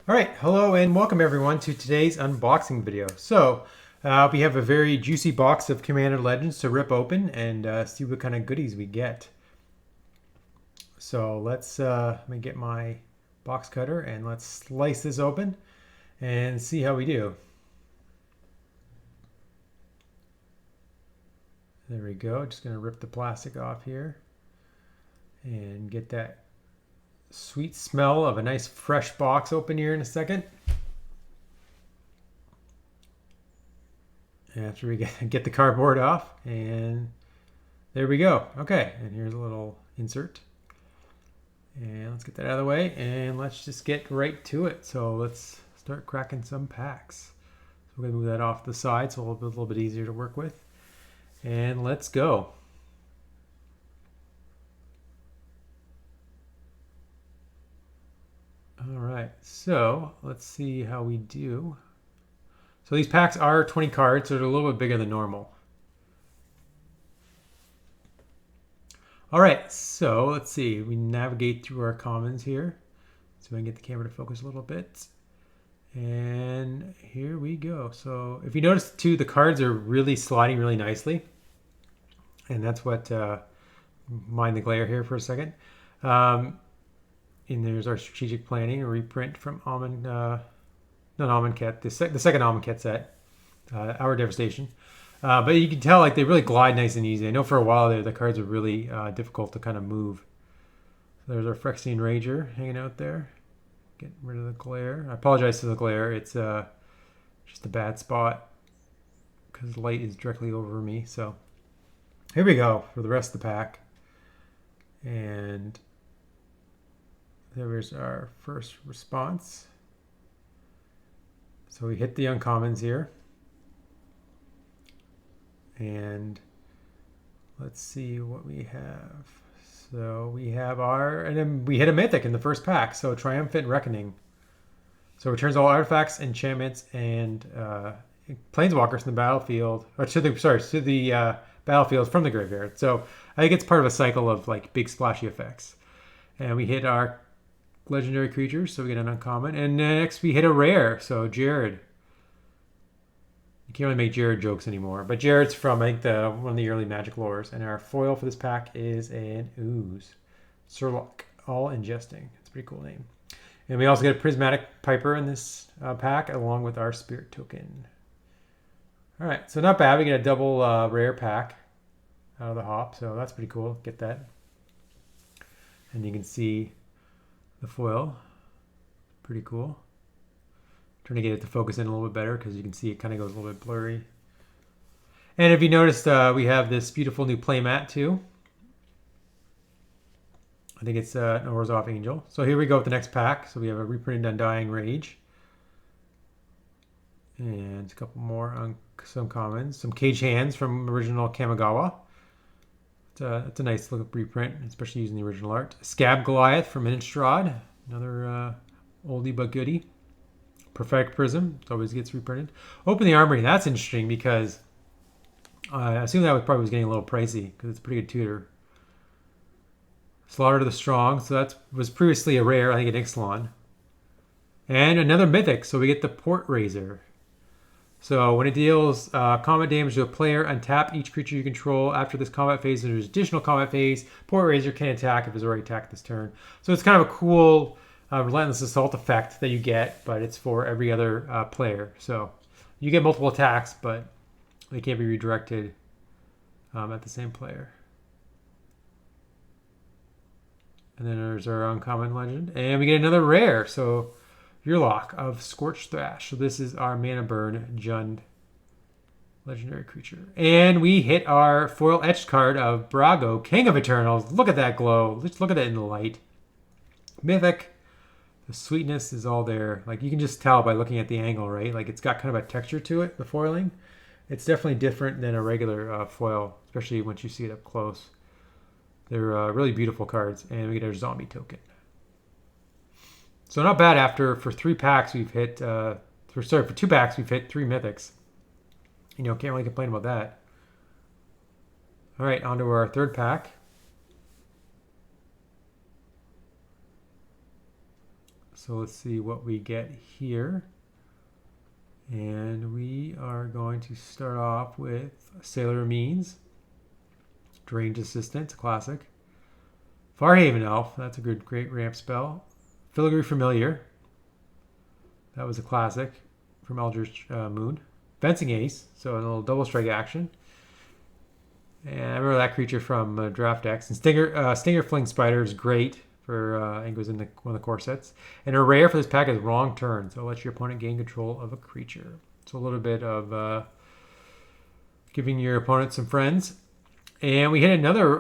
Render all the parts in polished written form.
All right, hello and welcome everyone to today's unboxing video. We have a very juicy box of Commander Legends to rip open and see what kind of goodies we get. So let me get my box cutter and let's slice this open and see how we do. There we go. Just gonna rip the plastic off here and get that sweet smell of a nice fresh box open here in a second. After we get the cardboard off, and there we go. Okay, and here's a little insert. And let's get that out of the way, and let's just get right to it. So let's start cracking some packs. So we're gonna move that off the side so it'll be a little bit easier to work with. And let's go. All right, so let's see how we do. So these packs are 20 cards, so they're a little bit bigger than normal. All right, so let's see. We navigate through our commons here. So we can get the camera to focus a little bit. And here we go. So if you notice too, the cards are really sliding really nicely. And that's what, mind the glare here for a second. And there's our strategic planning, a reprint from not Amonkhet, the second Amonkhet set, Our Devastation. But you can tell like they really glide nice and easy. I know for a while there the cards are really difficult to kind of move. So there's our Phyrexian Rager hanging out there. Getting rid of the glare. I apologize for the glare. It's just a bad spot because light is directly over me. So here we go for the rest of the pack. And there's our first response. So we hit the uncommons here. And let's see what we have. So we have and then we hit a mythic in the first pack. So Triumphant Reckoning. So returns all artifacts, enchantments, and planeswalkers from the battlefield, or to the battlefield from the graveyard. So I think it's part of a cycle of like big splashy effects. And we hit our legendary creatures, so we get an uncommon. And next we hit a rare, so Jared. You can't really make Jared jokes anymore, but Jared's from I think one of the early Magic lores. And our foil for this pack is an Ooze, Surlock, all ingesting. It's a pretty cool name. And we also get a Prismatic Piper in this pack, along with our Spirit Token. All right, so not bad. We get a double rare pack out of the hop, so that's pretty cool. Get that. And you can see the foil. Pretty cool. Trying to get it to focus in a little bit better because you can see it kind of goes a little bit blurry. And if you noticed, we have this beautiful new playmat too. I think it's an Orzhov Angel. So here we go with the next pack. So we have a reprinted Undying Rage. And a couple more on some commons. Some Cage Hands from original Kamigawa. It's a nice little reprint, especially using the original art. Scab Goliath from Innistrad. Another oldie but goodie. Prophetic Prism. It always gets reprinted. Open the Armory. That's interesting because I assume that probably was getting a little pricey because it's a pretty good tutor. Slaughter to the Strong. So that was previously a rare, I think, at Ixalan. And another mythic. So we get the Portraiser. So when it deals combat damage to a player, untap each creature you control. After this combat phase, there's additional combat phase. Portraiser can attack if it's already attacked this turn. So it's kind of a cool Relentless Assault effect that you get, but it's for every other player. So you get multiple attacks, but they can't be redirected at the same player. And then there's our uncommon legend. And we get another rare. So Yurlok of Scorched Thrash. So this is our Mana Burn Jund legendary creature. And we hit our foil etched card of Brago, King of Eternals. Look at that glow. Let's look at it in the light. Mythic. The sweetness is all there. Like you can just tell by looking at the angle, right? Like it's got kind of a texture to it, the foiling. It's definitely different than a regular foil, especially once you see it up close. They're really beautiful cards. And we get our zombie token. So not bad for 3 packs we've hit, for 2 packs we've hit 3 mythics. You know, can't really complain about that. All right, on to our third pack. So let's see what we get here. And we are going to start off with Sailor Means, Range Assistant, classic. Farhaven Elf, that's a great ramp spell. Filigree Familiar, that was a classic from Eldritch Moon. Fencing Ace, so a little double strike action. And I remember that creature from Draft X. And Stinger Fling Spider is great for, I think it was in one of the core sets. And a rare for this pack is Wrong Turn, so it lets your opponent gain control of a creature. So a little bit of giving your opponent some friends. And we hit another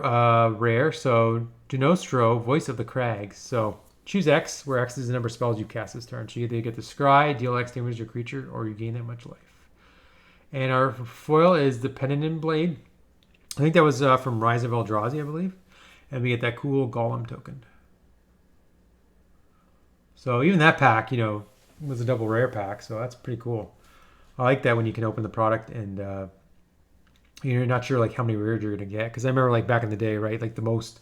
rare, so Dunostro, Voice of the Crags. So choose X, where X is the number of spells you cast this turn. So you either get the Scry, deal X damage to your creature, or you gain that much life. And our foil is the Penitent Blade. I think that was from Rise of Eldrazi, I believe. And we get that cool Golem token. So even that pack, was a double rare pack. So that's pretty cool. I like that when you can open the product and you're not sure like how many rares you're going to get. Because I remember like back in the day, right? Like the most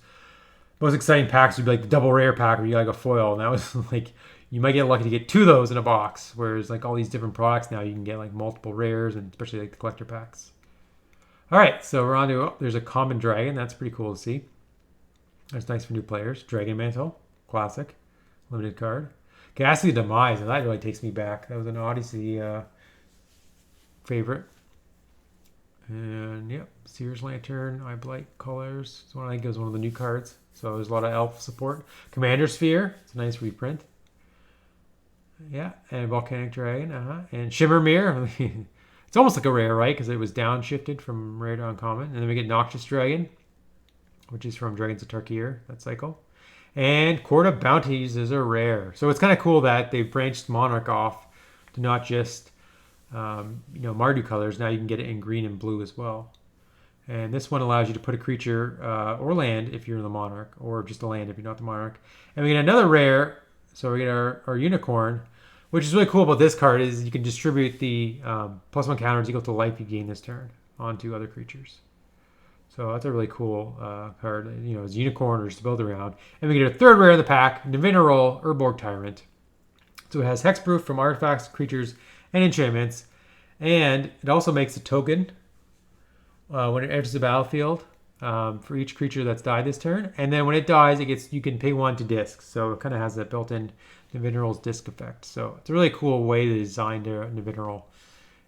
exciting packs would be like the double rare pack where you got like a foil. And that was like, you might get lucky to get 2 of those in a box. Whereas like all these different products now, you can get like multiple rares, and especially like the collector packs. All right, so we're on to, there's a Common Dragon. That's pretty cool to see. That's nice for new players. Dragon Mantle, classic, limited card. Ghastly Demise, and that really takes me back. That was an Odyssey favorite. And yep, Seer's Lantern, Eye Blight colors. So I think it was one of the new cards. So there's a lot of elf support. Commander Sphere, it's a nice reprint. Yeah, and Volcanic Dragon, and Shimmer Mirror. It's almost like a rare, right? Because it was downshifted from rare to uncommon. And then we get Noxious Dragon, which is from Dragons of Tarkir, that cycle. And Court of Bounties is a rare. So it's kind of cool that they've branched Monarch off to not just, Mardu colors. Now you can get it in green and blue as well. And this one allows you to put a creature or land if you're the Monarch, or just a land if you're not the Monarch. And we get another rare. So we get our Unicorn. Which is really cool about this card is you can distribute the +1 counters equal to life you gain this turn onto other creatures. So that's a really cool card. It's Unicorn or just to build around. And we get a third rare in the pack, Nevinyrral Urborg Tyrant. So it has hexproof from artifacts, creatures, and enchantments. And it also makes a token when it enters the battlefield for each creature that's died this turn. And then when it dies, you can pay 1 to disc. So it kind of has that built-in Nevinyrral's disc effect. So it's a really cool way to design Nevinyrral.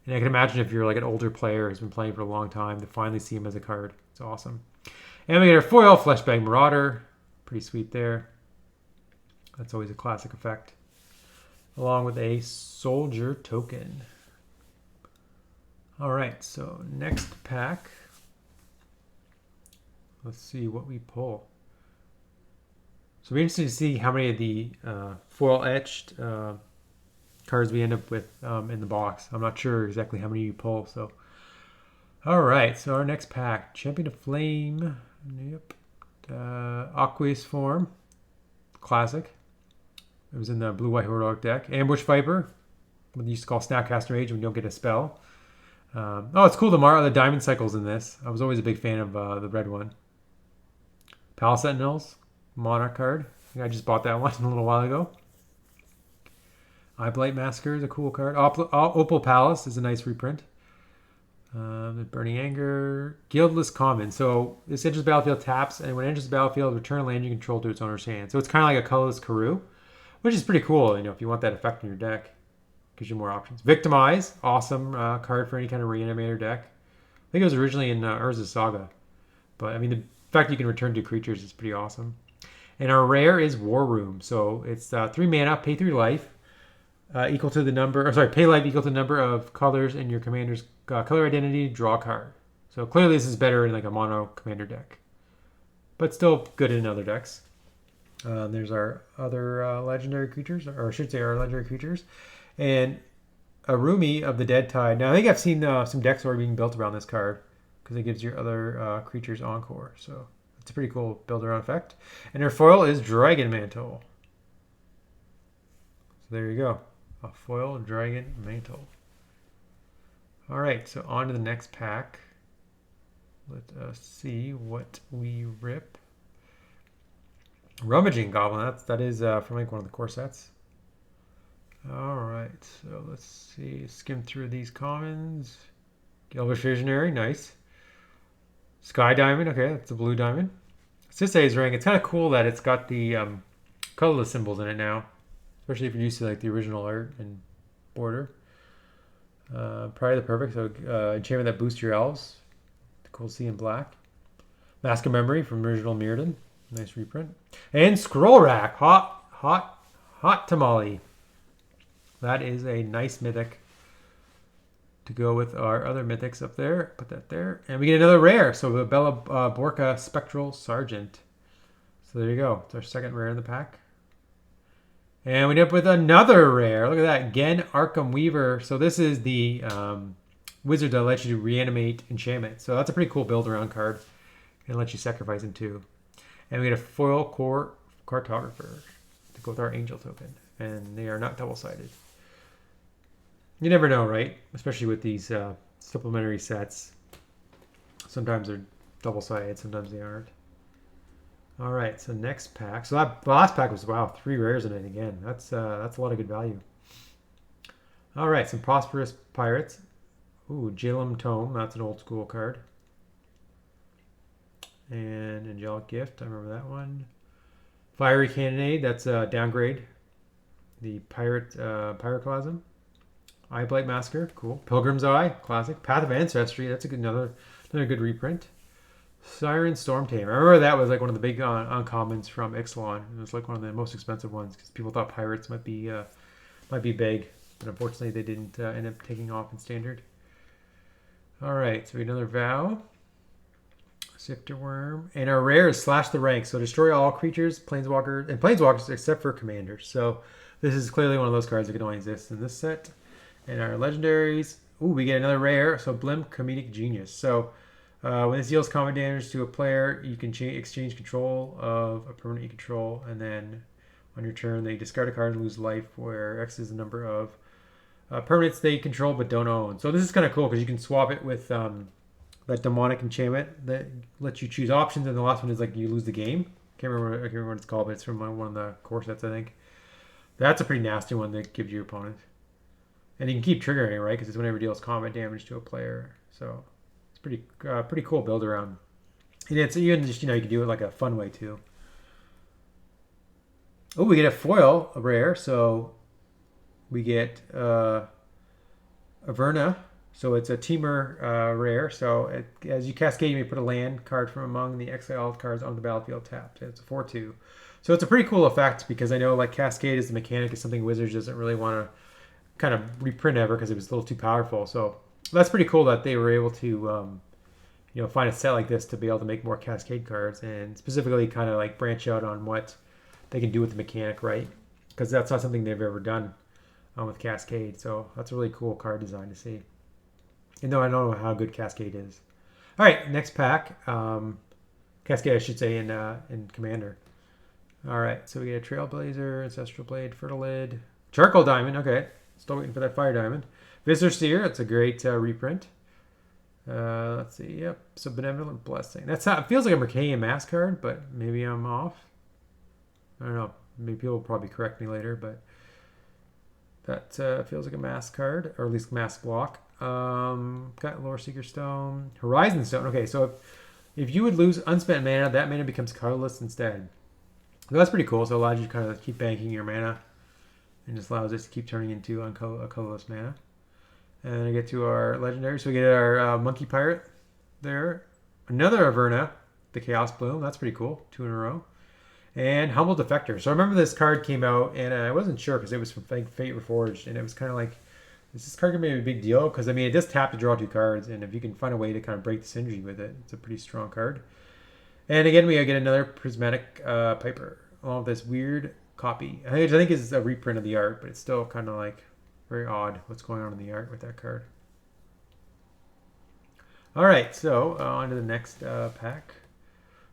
And I can imagine if you're like an older player who's been playing for a long time to finally see him as a card. It's awesome. And we get our foil, Fleshbag Marauder. Pretty sweet there. That's always a classic effect. Along with a Soldier token. All right, so next pack. Let's see what we pull. So it'll be interesting to see how many of the foil etched cards we end up with in the box. I'm not sure exactly how many you pull. So, all right. So our next pack, Champion of Flame. Yep. Aqueous Form, classic. It was in the blue-white Horde deck. Ambush Viper, what they used to call Snapcaster Mage when you don't get a spell. It's cool. The Diamond Cycle's in this. I was always a big fan of the red one. Palace Sentinels. Monarch card. I think I just bought that one a little while ago. Eye Blight Massacre is a cool card. Opal Palace is a nice reprint. Burning Anger. Guildless Common. So this enters the battlefield, taps, and when it enters the battlefield, return a land you control to its owner's hand. So it's kind of like a colorless Karoo, which is pretty cool, if you want that effect in your deck. Gives you more options. Victimize. Awesome card for any kind of reanimator deck. I think it was originally in Urza's Saga. But, the fact you can return 2 creatures is pretty awesome. And our rare is War Room. So it's 3 mana, pay 3 life, equal to the number, pay life equal to the number of colors in your commander's color identity, draw a card. So clearly this is better in like a mono commander deck, but still good in other decks. There's our other legendary creatures, or I should say our legendary creatures. And Arumi of the Dead Tide. Now I think I've seen some decks already being built around this card because it gives your other creatures encore. So it's a pretty cool build-around effect. And her foil is Dragon Mantle. So there you go. A foil Dragon Mantle. All right, so on to the next pack. Let us see what we rip. Rummaging Goblin. That is from like one of the core sets. So let's see. Skim through these commons. Elvish Visionary, nice. Sky Diamond, okay, that's a blue diamond. Sisei's Ring, it's kind of cool that it's got the colorless symbols in it now. Especially if you're used to like the original art and border. Probably the perfect, so enchantment that boosts your elves. Cool C in black. Mask of Memory from original Mirrodin. Nice reprint. And Scroll Rack, hot tamale. That is a nice mythic to go with our other mythics up there. Put that there. And we get another rare. So the Bella Borca Spectral Sergeant. So there you go. It's our second rare in the pack. And we end up with another rare. Look at that. Again, Arkham Weaver. So this is the wizard that lets you reanimate enchantment. So that's a pretty cool build around card. And lets you sacrifice him too. And we get a foil core cartographer to go with our angel token. And they are not double-sided. You never know, right? Especially with these supplementary sets. Sometimes they're double-sided, sometimes they aren't. All right, so next pack. So that last pack was, wow, 3 rares in it again. That's a lot of good value. All right, some Prosperous Pirates. Ooh, Jalum Tome. That's an old school card. And Angelic Gift. I remember that one. Fiery Cannonade. That's a downgrade. The Pyroclasm. Eyeblight Masker. Cool. Pilgrim's Eye. Classic. Path of Ancestry. That's another good reprint. Siren Storm Tamer. I remember that was like one of the big uncommons from Ixalan. It was like one of the most expensive ones because people thought pirates might be big, but unfortunately they didn't end up taking off in standard. All right, so another Vow, Sifter Worm, and our rare is Slash the Rank. So destroy all creatures, planeswalkers except for commanders. So this is clearly one of those cards that can only exist in this set. And our legendaries. Ooh, we get another rare. So Blim Comedic Genius. So when this deals combat damage to a player, you can exchange control of a permanent you control, and then on your turn, they discard a card and lose life, where X is the number of permanents they control but don't own. So this is kind of cool because you can swap it with that demonic enchantment that lets you choose options, and the last one is like you lose the game. I can't remember what it's called, but it's from one of the core sets, I think. That's a pretty nasty one that gives your opponent. And you can keep triggering it, right? Because it's whenever it deals combat damage to a player. So pretty cool build around. And it's even just, you can do it like a fun way too. Oh, we get a foil, a rare. So we get Averna. So it's a Teamer rare. So as you cascade, you may put a land card from among the exiled cards on the battlefield tapped. It's a 4/2. So it's a pretty cool effect because I know like Cascade as the mechanic is something Wizards doesn't really want to kind of reprint ever because it was a little too powerful. So that's pretty cool that they were able to, find a set like this to be able to make more Cascade cards and specifically kind of like branch out on what they can do with the mechanic, right? Because that's not something they've ever done with Cascade. So that's a really cool card design to see. And though I don't know how good Cascade is. All right, next pack. Cascade, I should say, in Commander. All right, so we get a Trailblazer, Ancestral Blade, Fertilid, Charcoal Diamond. Okay, still waiting for that Fire Diamond. Visitor Seer, that's a great reprint. Let's see, yep. So Benevolent Blessing. It feels like a Mercadian Mask card, but maybe I'm off. I don't know. Maybe people will probably correct me later, but that feels like a Mask card, or at least Mask block. Got Lore Seeker Stone. Horizon Stone. Okay, so if you would lose unspent mana, that mana becomes colorless instead. So that's pretty cool. So it allows you to kind of keep banking your mana and just allows us to keep turning into a colorless mana. And I get to our legendary. So we get our Monkey Pirate there. Another Averna, the Chaos Bloom. That's pretty cool. 2 in a row. And Humble Defector. So I remember this card came out, and I wasn't sure because it was from Fate Reforged. And it was kind of like, is this card going to be a big deal? Because, I mean, it does tap to draw 2 cards. And if you can find a way to kind of break the synergy with it, it's a pretty strong card. And again, we get another Prismatic Piper. Along with this weird copy. I think is a reprint of the art, but it's still kind of like very odd what's going on in the art with that card. All right, so on to the next pack.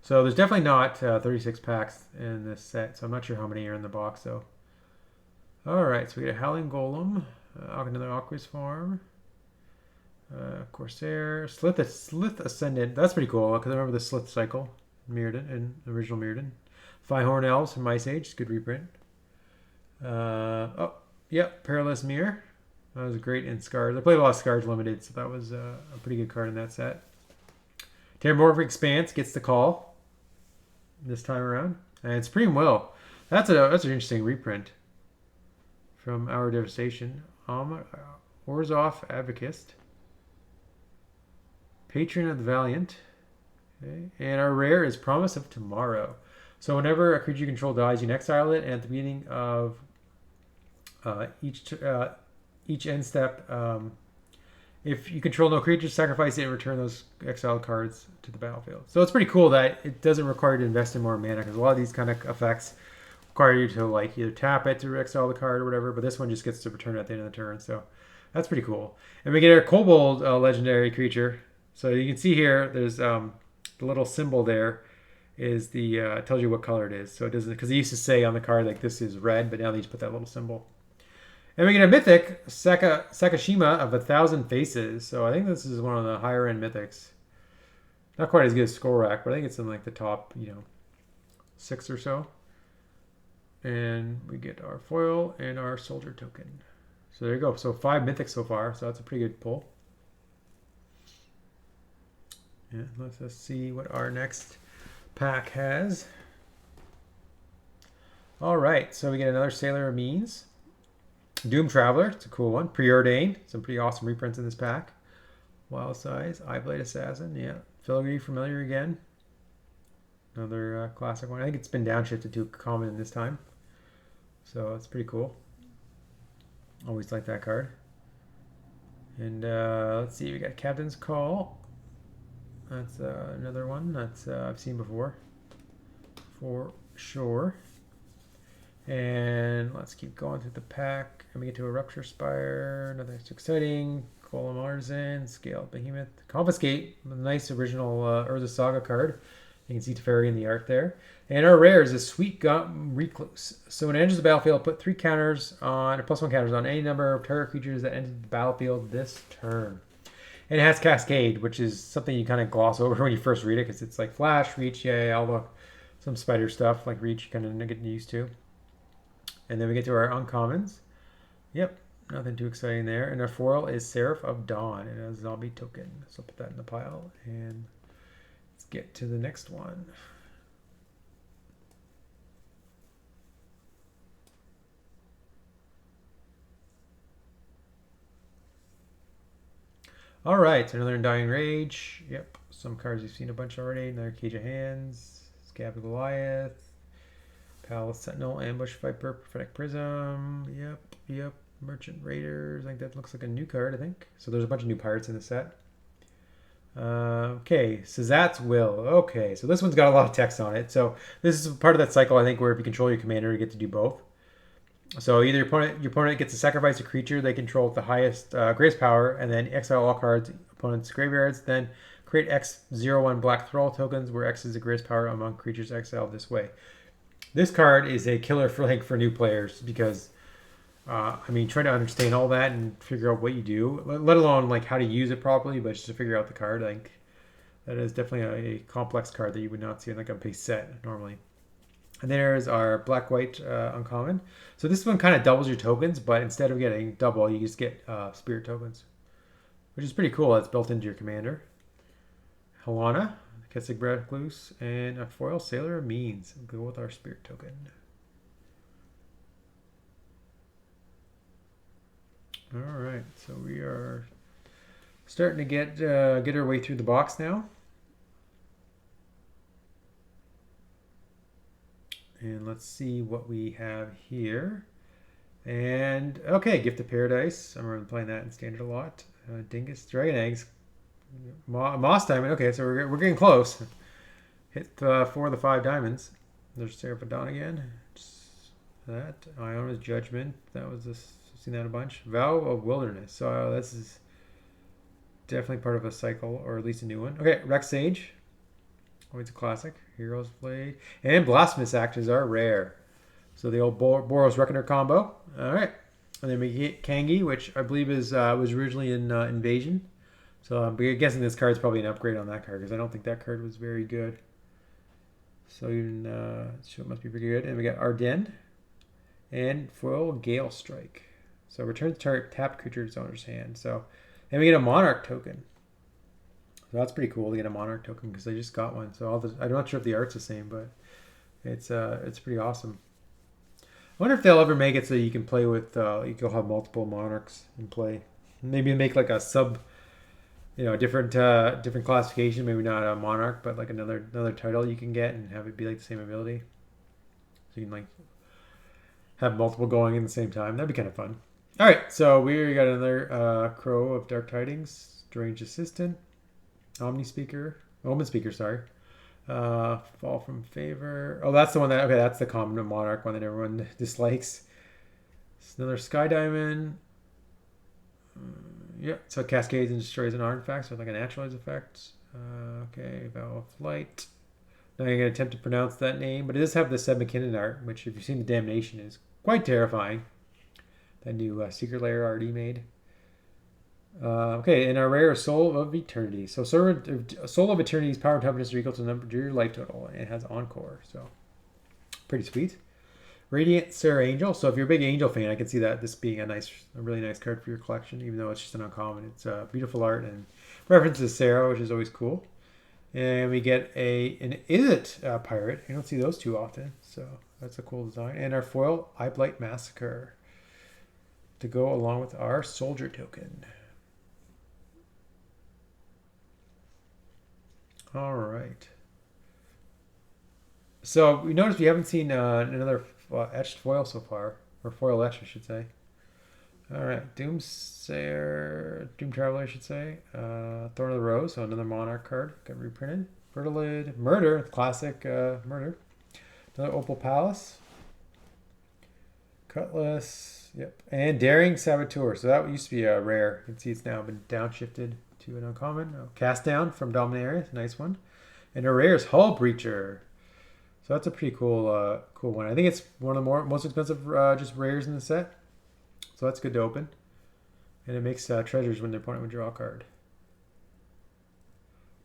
So there's definitely not 36 packs in this set, so I'm not sure how many are in the box, though. All right, so we get a Howling Golem, another Aqua's Farm, Corsair, Slith Ascendant. That's pretty cool, because I remember the Slith cycle in original Mirrodin. Firehorn Elves from Ice Age, good reprint. Perilous Mirror. That was great in Scars. I played a lot of Scars Limited, so that was a pretty good card in that set. Terramorphic Expanse gets the call this time around. And it's Supreme Will. That's an interesting reprint from Our Devastation. Orzhov Advocist. Patron of the Valiant. Okay. And our rare is Promise of Tomorrow. So whenever a creature you control dies, you can exile it, and at the beginning of each end step, if you control no creatures, sacrifice it and return those exiled cards to the battlefield. So it's pretty cool that it doesn't require you to invest in more mana, because a lot of these kind of effects require you to like either tap it to exile the card or whatever, but this one just gets to return it at the end of the turn. So that's pretty cool. And we get our Kobold legendary creature. So you can see here, there's the little symbol there is the tells you what color it is. So it doesn't, because it used to say on the card like this is red, but now they just put that little symbol. And we get a mythic, Sakashima of 1,000 Faces. So I think this is one of the higher end mythics. Not quite as good as Skorak, but I think it's in like the top, 6 or so. And we get our foil and our soldier token. So there you go. So 5 mythics so far. So that's a pretty good pull. Yeah, let's see what our next pack has. All right, so we get another Sailor of Means. Doom Traveler, it's a cool one. Preordained, some pretty awesome reprints in this pack. Wild Size, Eyeblade Assassin, yeah. Filigree Familiar again. Another classic one. I think it's been downshifted to common in this time. So it's pretty cool. Always like that card. And let's see, we got Captain's Call. That's another one that's I've seen before, for sure. And let's keep going through the pack. And we get to a Rupture Spire. Another exciting. Golem Artisan, Scaled Behemoth. Confiscate, a nice original Urza Saga card. You can see Teferi in the art there. And our rare is a Sweet Gum Recluse. So when it enters the battlefield, put 3 counters on, or +1 counters on any number of target creatures that enter the battlefield this turn. And it has Cascade, which is something you kind of gloss over when you first read it, because it's like Flash, Reach, all the some spider stuff like Reach you kind of get used to. And then we get to our uncommons. Yep, nothing too exciting there. And our foil is Seraph of Dawn and a zombie token. So put that in the pile and let's get to the next one. All right, so another Undying Rage. Yep, some cards you've seen a bunch already. Another Cage of Hands, Scab of Goliath, Palace Sentinel, Ambush Viper, Prophetic Prism. Yep. Merchant Raiders. I think that looks like a new card, I think. So there's a bunch of new pirates in the set. Okay, Sazat's Will. Okay, so this one's got a lot of text on it. So this is part of that cycle, I think, where if you control your commander, you get to do both. So either your opponent gets to sacrifice a creature they control with the highest, greatest power, and then exile all cards opponent's graveyards. Then create X01 Black Thrall tokens, where X is the greatest power among creatures exiled this way. This card is a killer for new players because, trying to understand all that and figure out what you do, let alone like how to use it properly, but just to figure out the card, I think that is definitely a complex card that you would not see in like a base set normally. And there's our black-white uncommon. So this one kind of doubles your tokens, but instead of getting double, you just get spirit tokens, which is pretty cool. That's built into your commander. Helana, Kessig Recluse, and a foil Sailor of Means. We'll go with our spirit token. All right, so we are starting to get our way through the box now. And let's see what we have here. And, okay, Gift of Paradise. I remember playing that in Standard a lot. Dingus, Dragon Eggs. Moss Diamond. Okay, so we're getting close. Hit 4 of the 5 diamonds. There's Seraph of Dawn again. Just that. Iona's Judgment. That was this. I've seen that a bunch. Vow of Wilderness. So this is definitely part of a cycle, or at least a new one. Okay, Rex Sage. Always a classic. Heroes Blade. And Blasphemous Act is our rare. So the old Boros Reckoner combo. All right. And then we get Kangi, which I believe is was originally in Invasion. So I'm guessing this card is probably an upgrade on that card, because I don't think that card was very good. So even so it must be pretty good. And we got Ardennes and foil Gale Strike. So returns target tapped creature to its owner's hand. So, and we get a Monarch token. So that's pretty cool to get a Monarch token because I just got one. So I'm not sure if the art's the same, but it's pretty awesome. I wonder if they'll ever make it so you can play with you can have multiple Monarchs in play. Maybe make like a sub, different classification. Maybe not a Monarch, but like another title you can get and have it be like the same ability. So you can like have multiple going in the same time. That'd be kind of fun. All right, so we got another Crow of Dark Tidings, Strange Assistant, Omen Speaker, sorry. Fall from Favor. Oh, that's the one that, okay, that's the common Monarch one that everyone dislikes. It's another Sky Diamond. Yeah, so it cascades and destroys an artifact, so like a naturalized effect. Okay, Vow of Flight. Now I'm going to attempt to pronounce that name, but it does have the Seb McKinnon art, which if you've seen the Damnation is quite terrifying. That new Secret Lair art he made. Okay, and our rare Soul of Eternity. So Soul of Eternity's power and toughness are equal to the number of your life total, and it has Encore, so pretty sweet. Radiant Sarah Angel. So if you're a big Angel fan, I can see that this being a really nice card for your collection, even though it's just an uncommon. It's beautiful art and references Sarah, which is always cool. And we get an Izzet pirate. You don't see those too often, so that's a cool design. And our foil Eyeblight Massacre to go along with our soldier token. All right. So we noticed we haven't seen another etched foil so far, or foil etched, I should say. All right, Doomsayer, Doom Traveler, I should say. Thorn of the Rose, so another Monarch card got reprinted. Vertilid, Murder, classic Murder. Another Opal Palace. Cutlass, yep, and Daring Saboteur. So that used to be a rare. You can see it's now been downshifted to an uncommon. Cast Down from Dominaria, nice one. And a rare is Hull Breacher. So that's a pretty cool one. I think it's one of the most expensive just rares in the set. So that's good to open. And it makes treasures when their opponent would draw a card.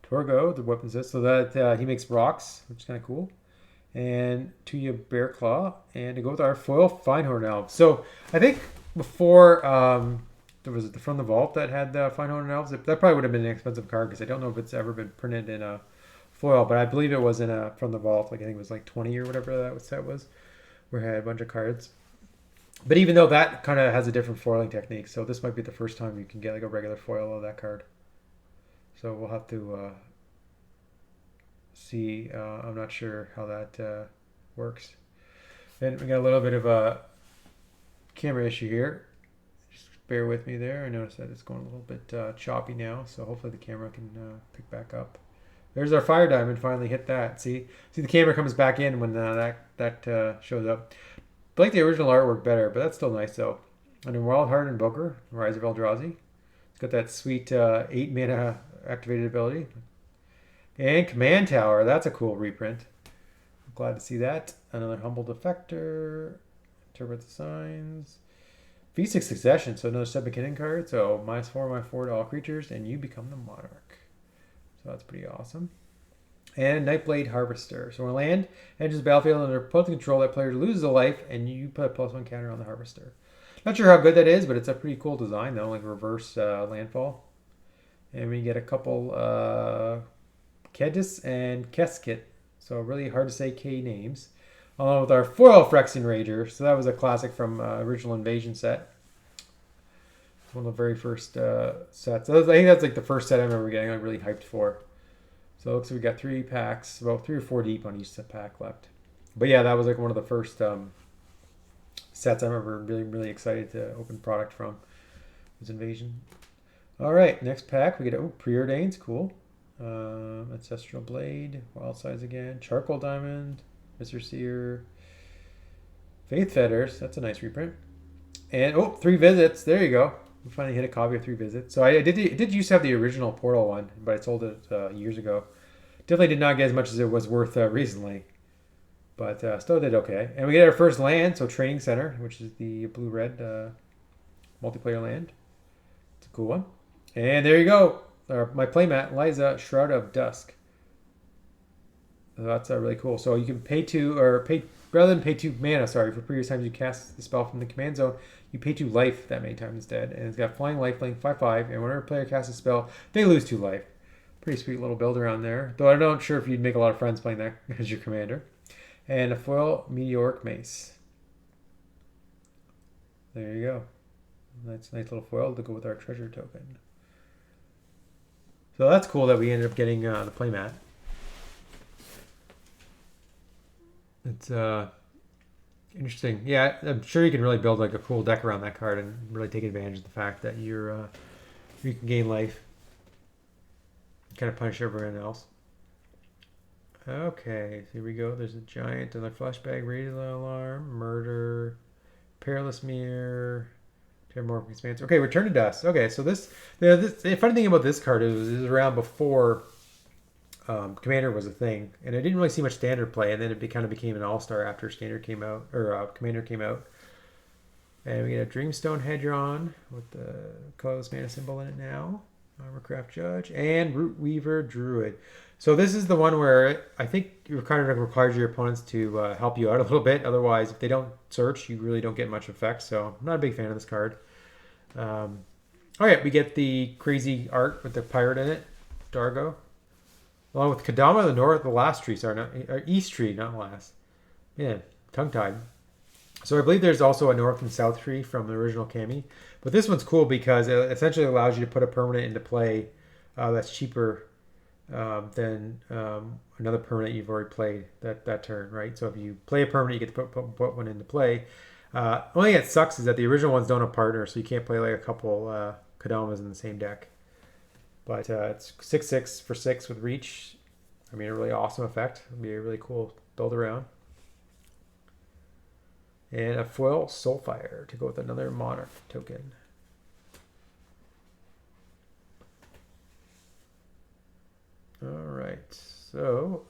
Torgo, the weapon set. So that he makes rocks, which is kind of cool. And Tuya Bearclaw. And to go with our foil Finehorn Elves. So I think before there was the From the Vault that had the Finehorn Elves. That probably would have been an expensive card because I don't know if it's ever been printed in a foil, but I believe it was in a From the Vault. Like I think it was like 20 or whatever that set was, where it had a bunch of cards. But even though that kind of has a different foiling technique, so this might be the first time you can get like a regular foil of that card. So we'll have to see. I'm not sure how that works. And we got a little bit of a camera issue here. Just bear with me there. I noticed that it's going a little bit choppy now, so hopefully the camera can pick back up. There's our Fire Diamond, finally hit that. See the camera comes back in when that shows up. I like the original artwork better, but that's still nice though. And then Wild Heart Invoker, Rise of Eldrazi. It's got that sweet 8 mana activated ability. And Command Tower, that's a cool reprint. I'm glad to see that. Another Humble Defector. Interpret the Signs. V6 Succession, so another Seb McKinnon card. So -4/-4 to all creatures, and you become the Monarch. So that's pretty awesome. And Nightblade Harvester. So when land enters the battlefield under opposing control, that player loses a life, and you put a +1 counter on the Harvester. Not sure how good that is, but it's a pretty cool design, though, like reverse landfall. And we get a couple Kedis and Keskit. So really hard to say K names. Along with our foil Phyrexian Rager. So that was a classic from original Invasion set. It's one of the very first sets. I think that's like the first set I remember getting like really hyped for. So it looks like we got 3 packs, about 3 or 4 deep on each pack left. But yeah, that was like one of the first sets I remember really, really excited to open product from. It was Invasion. All right, next pack, we get Preordains, cool. Ancestral Blade, Wild Size again, Charcoal Diamond, Mr. Seer, Faith Fetters, that's a nice reprint. And 3 Visits, there you go. We finally hit a copy of 3 Visits. So I did used to have the original Portal one, but I sold it years ago. Definitely did not get as much as it was worth recently, but still did okay. And we get our first land, so Training Center, which is the blue-red multiplayer land. It's a cool one. And there you go, my playmat, Liza, Shroud of Dusk. So that's really cool. So you can pay 2, or rather than pay 2 mana, for previous times you cast the spell from the command zone, You pay 2 life that many times instead. And it's got flying lifelink, 5/5, and whenever a player casts a spell, they lose 2 life. Pretty sweet little build around there. Though I'm not sure if you'd make a lot of friends playing that as your commander. And a foil meteoric mace. There you go. That's a nice little foil to go with our treasure token. So that's cool that we ended up getting the playmat. It's interesting. Yeah, I'm sure you can really build like a cool deck around that card and really take advantage of the fact that you can gain life. Kind of punish everyone else. Okay, so here we go. There's a giant, another flashback, radio alarm, murder, perilous mirror, Terramorphic Expanse. Okay, Return to Dust. Okay, so the funny thing about this card is it was around before Commander was a thing, and it didn't really see much Standard play, and then it kind of became an all-star after Standard came out, or Commander came out. And we get a Dreamstone Hedron with the colorless mana symbol in it now. Armorcraft Judge and Root Weaver Druid. So this is the one where I think your card requires your opponents to help you out a little bit. Otherwise, if they don't search, you really don't get much effect. So I'm not a big fan of this card. All right, we get the crazy art with the pirate in it, Dargo, along with Kadama, the north, the last tree, sorry, not east tree, not last. Man, tongue-tied. So I believe there's also a north and south tree from the original Kami. But this one's cool because it essentially allows you to put a permanent into play that's cheaper than another permanent you've already played that turn, right? So if you play a permanent, you get to put one into play. Only thing that sucks is that the original ones don't have partners, so you can't play like a couple Kadamas in the same deck. But it's 6/6 for 6 with reach. I mean, a really awesome effect. It'll be a really cool build around. And a foil Soulfire to go with another Monarch token. All right, so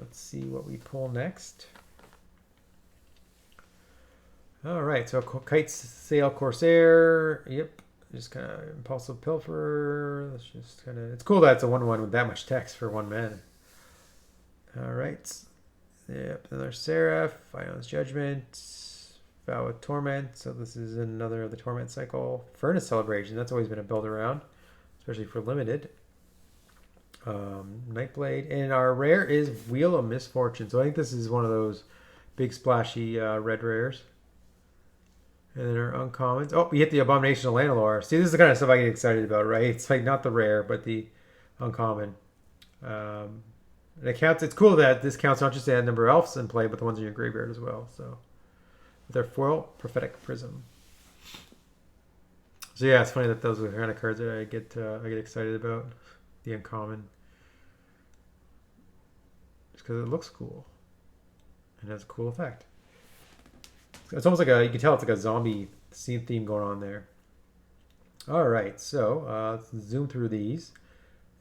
let's see what we pull next. All right, so Kite's Sail Corsair. Yep, just kind of Impulsive Pilfer. Let's just kind of. It's cool that it's a 1/1 with that much text for 1 mana. All right. Yep, another Seraph. Ion's Judgment. Vow of Torment. So this is another of the Torment cycle. Furnace Celebration. That's always been a build around, especially for limited. Nightblade. And our rare is Wheel of Misfortune. So I think this is one of those big splashy red rares. And then our uncommons. Oh, we hit the Abomination of Lanalor. See, this is the kind of stuff I get excited about, right? It's like not the rare, but the uncommon. And it counts. It's cool that this counts not just the number of elves in play, but the ones in your graveyard as well. So with our foil, Prophetic Prism. So yeah, it's funny that those are the kind of cards that I get excited about. The uncommon, just because it looks cool and has a cool effect. It's almost like you can tell it's like a zombie scene theme going on there. All right, so let's zoom through these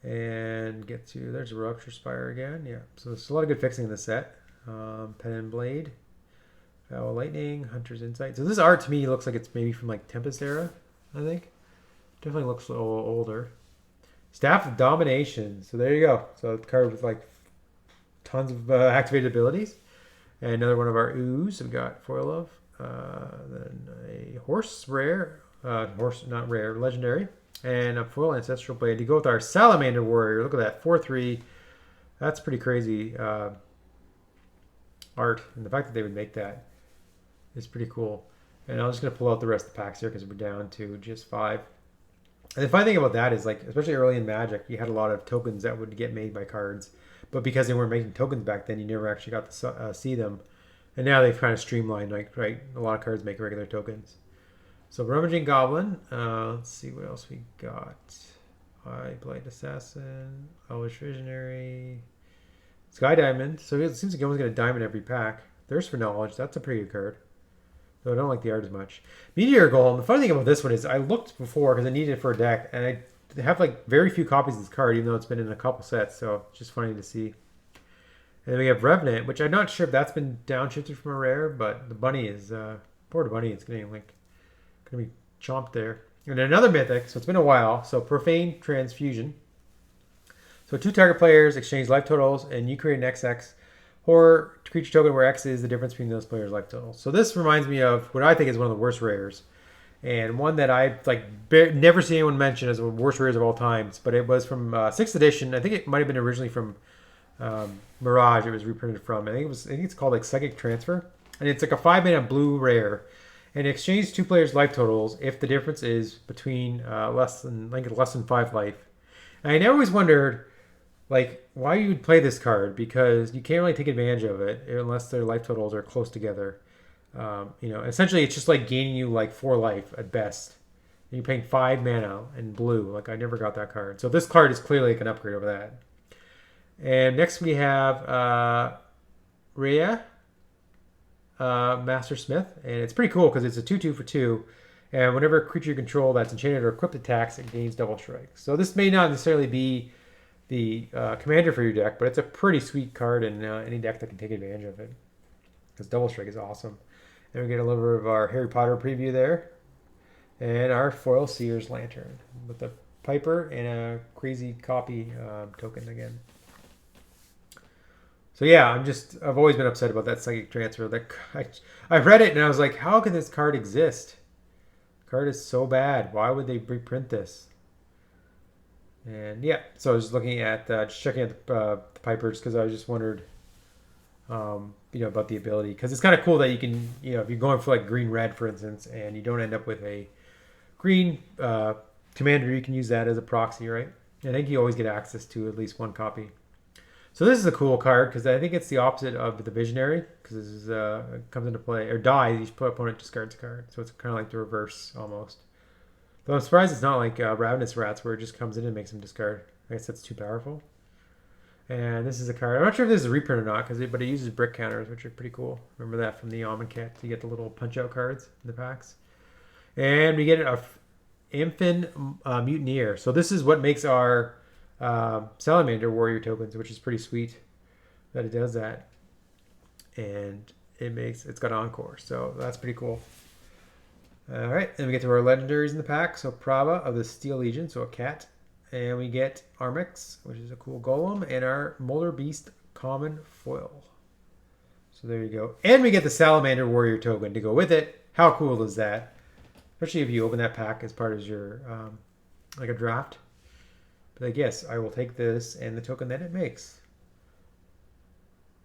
and get to, there's a Rupture Spire again. Yeah, so there's a lot of good fixing in the set. Pen and Blade, Vow of Lightning, Hunter's Insight. So this art to me looks like it's maybe from like Tempest era, I think. Definitely looks a little older. Staff of Domination. So there you go. So the card with like tons of activated abilities. And another one of our ooze. We got Foil of. Then a horse rare. Horse, not rare, legendary. And a foil Ancestral Blade. To go with our Salamander Warrior. Look at that. 4/3. That's pretty crazy art. And the fact that they would make that is pretty cool. And I'm just going to pull out the rest of the packs here because we're down to just 5. And the funny thing about that is, like, especially early in Magic, you had a lot of tokens that would get made by cards. But because they weren't making tokens back then, you never actually got to see them. And now they've kind of streamlined, like, right, a lot of cards make regular tokens. So Rummaging Goblin. Let's see what else we got. Blight Assassin. Elvish Visionary. Sky Diamond. So it seems like you almost get a diamond every pack. Thirst for Knowledge. That's a pretty good card. Though I don't like the art as much. Meteor Golem. The funny thing about this one is I looked before because I needed it for a deck, and I have like very few copies of this card, even though it's been in a couple sets. So it's just funny to see. And then we have Revenant, which I'm not sure if that's been downshifted from a rare, but the bunny is poor bunny. It's getting like gonna be chomped there. And then another mythic. So it's been a while. So Profane Transfusion. So 2 target players exchange life totals, and you create an XX horror creature token where X is the difference between those players' life totals. So this reminds me of what I think is one of the worst rares. and one that I like never seen anyone mention as one of the worst rares of all times. But it was from 6th edition. I think it might have been originally from Mirage. It was reprinted from. I think it's called like Psychic Transfer, and it's like a 5-mana blue rare. And exchange two players' life totals if the difference is between less than 5 life. And I always wondered, like, why you would play this card, because you can't really take advantage of it unless their life totals are close together. Essentially, it's just like gaining you like 4 life at best. And you're paying 5 mana in blue. Like, I never got that card. So this card is clearly like an upgrade over that. And next we have Rhea. Master Smith, and it's pretty cool because it's a 2/2 for 2, and whenever a creature you control that's enchanted or equipped attacks, it gains double strike. So this may not necessarily be the commander for your deck, but it's a pretty sweet card in any deck that can take advantage of it, because double strike is awesome. And we get a little bit of our Harry Potter preview there, and our foil Seer's Lantern with a Piper and a crazy copy token again. So yeah, I've always been upset about that Psychic Transfer. I read it and I was like, how can this card exist? The card is so bad. Why would they reprint this? And yeah, so I was just looking at, just checking out the Pipers, because I just wondered, about the ability. Because it's kind of cool that you can, if you're going for like green-red, for instance, and you don't end up with a green commander, you can use that as a proxy, right? And I think you always get access to at least one copy. So this is a cool card because I think it's the opposite of the Visionary, because this is it comes into play or dies, each opponent discards a card. So it's kind of like the reverse almost. Though I'm surprised it's not like Ravenous Rats, where it just comes in and makes them discard. I guess that's too powerful. And this is a card. I'm not sure if this is a reprint or not, but it uses brick counters, which are pretty cool. Remember that from the Almond kit. You get the little punch out cards in the packs. And we get a Amphin Mutineer. So this is what makes our Salamander Warrior tokens, which is pretty sweet that it does that. And it's got Encore, so that's pretty cool. All right, then we get to our legendaries in the pack. So Prava of the Steel Legion, so a cat. And we get Armix, which is a cool golem, and our Molder Beast common foil. So there you go. And we get the Salamander Warrior token to go with it. How cool is that? Especially if you open that pack as part of your, like a draft. But like, yes, I will take this and the token that it makes.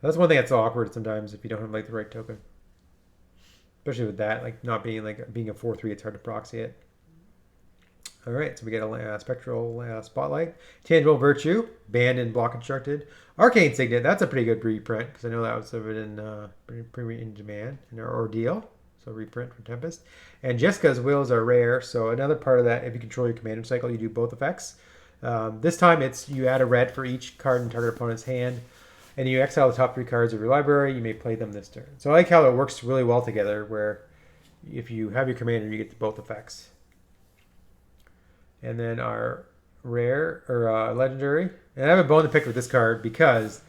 That's one thing that's awkward sometimes if you don't have like the right token. Especially with that, like not being a 4/3, it's hard to proxy it. All right, so we get a Spectral Spotlight, Tangible Virtue, banned and block constructed, Arcane Signet. That's a pretty good reprint because I know that was pretty in demand in our Ordeal. So reprint from Tempest. And Jessica's Wills are rare, so another part of that, if you control your commander cycle, you do both effects. This time you add a red for each card in target opponent's hand, and you exile the top 3 cards of your library. You may play them this turn. So I like how it works really well together, where if you have your commander, you get both effects. And then our rare or legendary, and I have a bone to pick with this card because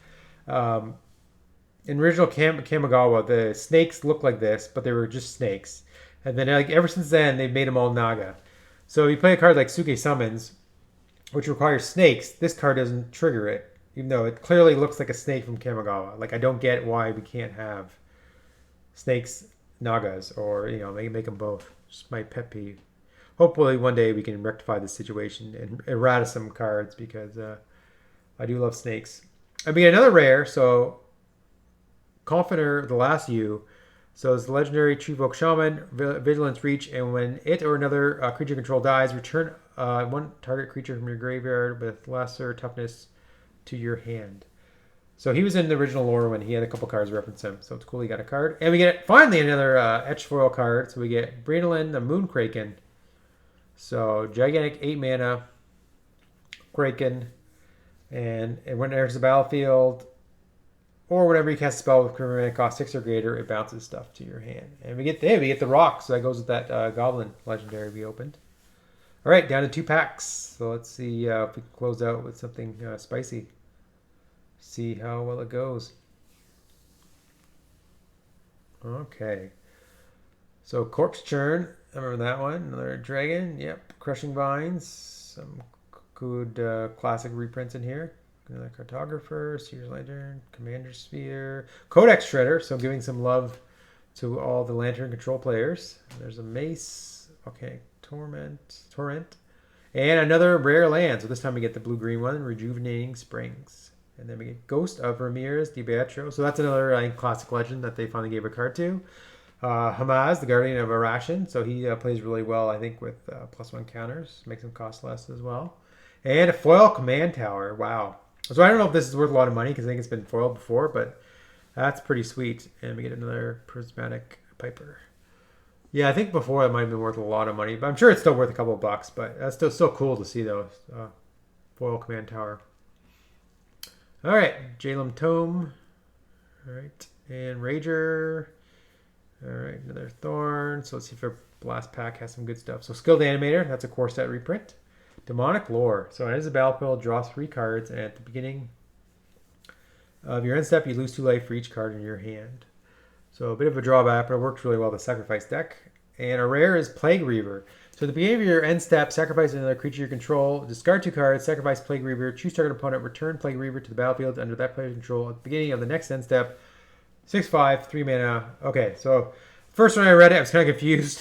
in original Kamigawa, the snakes look like this, but they were just snakes. And then ever since then, they've made them all Naga. So you play a card like Suke Summons, which requires snakes. This card doesn't trigger it, even though it clearly looks like a snake from Kamigawa. Like, I don't get why we can't have snakes Nagas, or make them both. Just my pet peeve. Hopefully one day we can rectify this situation and errata some cards, because I do love snakes. And we get another rare, so Confidor, the Last U. So it's legendary Treefolk Shaman, Vigilance Reach, and when it or another creature control dies, return one target creature from your graveyard with lesser toughness to your hand. So he was in the original lore when he had a couple cards reference him. So it's cool he got a card. And we get finally another etched foil card. So we get Brynolin, the Moonkraken. So gigantic 8 mana Kraken, and when it enters the battlefield, or whenever you cast a spell with mana cost 6 or greater, it bounces stuff to your hand. And we get the rock, so that goes with that Goblin legendary we opened. All right, down to 2 packs. So let's see if we can close out with something spicy. See how well it goes. Okay. So Corpse Churn. I remember that one. Another dragon. Yep. Crushing Vines. Some good classic reprints in here. Another Cartographer. Seer's Lantern. Commander Sphere. Codex Shredder. So giving some love to all the Lantern control players. There's a Mace. Okay, Torrent. And another rare land. So this time we get the blue-green one, Rejuvenating Springs. And then we get Ghost of Ramirez de Beatro. So that's another classic legend that they finally gave a card to. Hamaz, the Guardian of Arashin. So he plays really well, I think, with +1 counters. Makes him cost less as well. And a foil command tower. Wow. So I don't know if this is worth a lot of money because I think it's been foiled before, but that's pretty sweet. And we get another Prismatic Piper. Yeah, I think before it might have been worth a lot of money, but I'm sure it's still worth a couple of bucks. But that's still cool to see those foil command tower. All right, Jalem Tome. All right, and Rager. All right, another Thorn. So let's see if our last pack has some good stuff. So Skilled Animator, that's a core set reprint. Demonic Lore. So as a battlefield, draw 3 cards, and at the beginning of your end step, you lose 2 life for each card in your hand. So a bit of a drawback, but it works really well with the Sacrifice deck. And a rare is Plague Reaver. So at the beginning of your end step, sacrifice another creature you control, discard 2 cards, sacrifice Plague Reaver, choose target opponent, return Plague Reaver to the battlefield under that player's control. At the beginning of the next end step, 6/5, 3 mana. Okay, so first when I read it, I was kind of confused.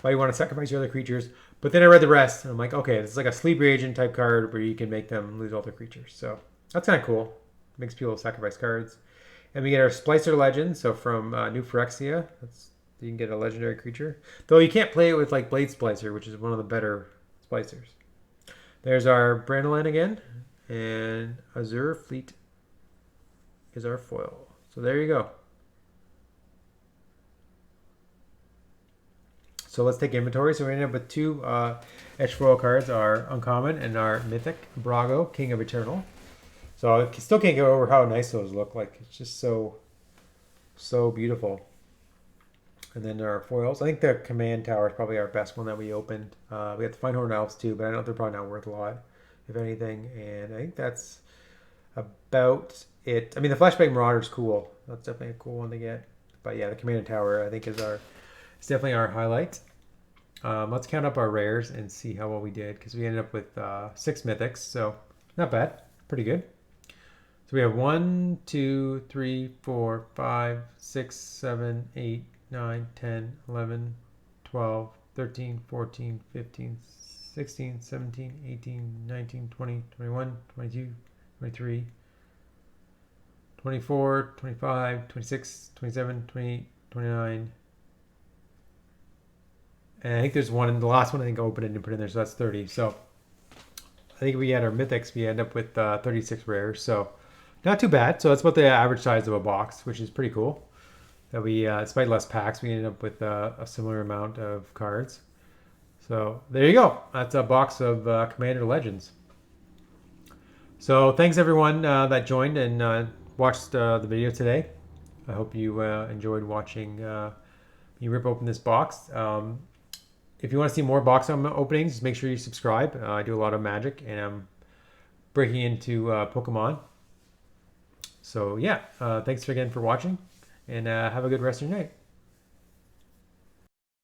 Why you want to sacrifice your other creatures? But then I read the rest, and I'm like, okay, this is like a Sleep Agent type card where you can make them lose all their creatures. So that's kind of cool. Makes people sacrifice cards. And we get our Splicer Legend. So from New Phyrexia, you can get a legendary creature. Though you can't play it with like Blade Splicer, which is one of the better splicers. There's our Brandolin again. And Azure Fleet is our foil. So there you go. So let's take inventory. So we end up with 2 etched foil cards, our uncommon and our mythic Brago, King of Eternal. So I still can't get over how nice those look. Like it's just so beautiful. And then our foils. I think the command tower is probably our best one that we opened. We got the Finehorn Elves too, but I know they're probably not worth a lot, if anything. And I think that's about it. I mean, the Flashbang Marauder is cool. That's definitely a cool one to get. But yeah, the command tower I think is definitely our highlight. Let's count up our rares and see how well we did because we ended up with 6 mythics, so not bad, pretty good. So we have 1, 2, 3, 4, 5, 6, 7, 8, 9, 10, 11, 12, 13, 14, 15, 16, 17, 18, 19, 20, 21, 22, 23, 24, 25, 26, 27, 28, 29. And I think there's one, and the last one I think I opened it and put in there, so that's 30. So I think we had our mythics, we end up with 36 rares, so not too bad. So that's about the average size of a box, which is pretty cool. That we, despite less packs, we ended up with a similar amount of cards. So there you go. That's a box of Commander Legends. So thanks everyone that joined and watched the video today. I hope you enjoyed watching me rip open this box. If you want to see more box openings, just make sure you subscribe. I do a lot of Magic, and I'm breaking into Pokemon. So yeah, thanks again for watching, and have a good rest of your night.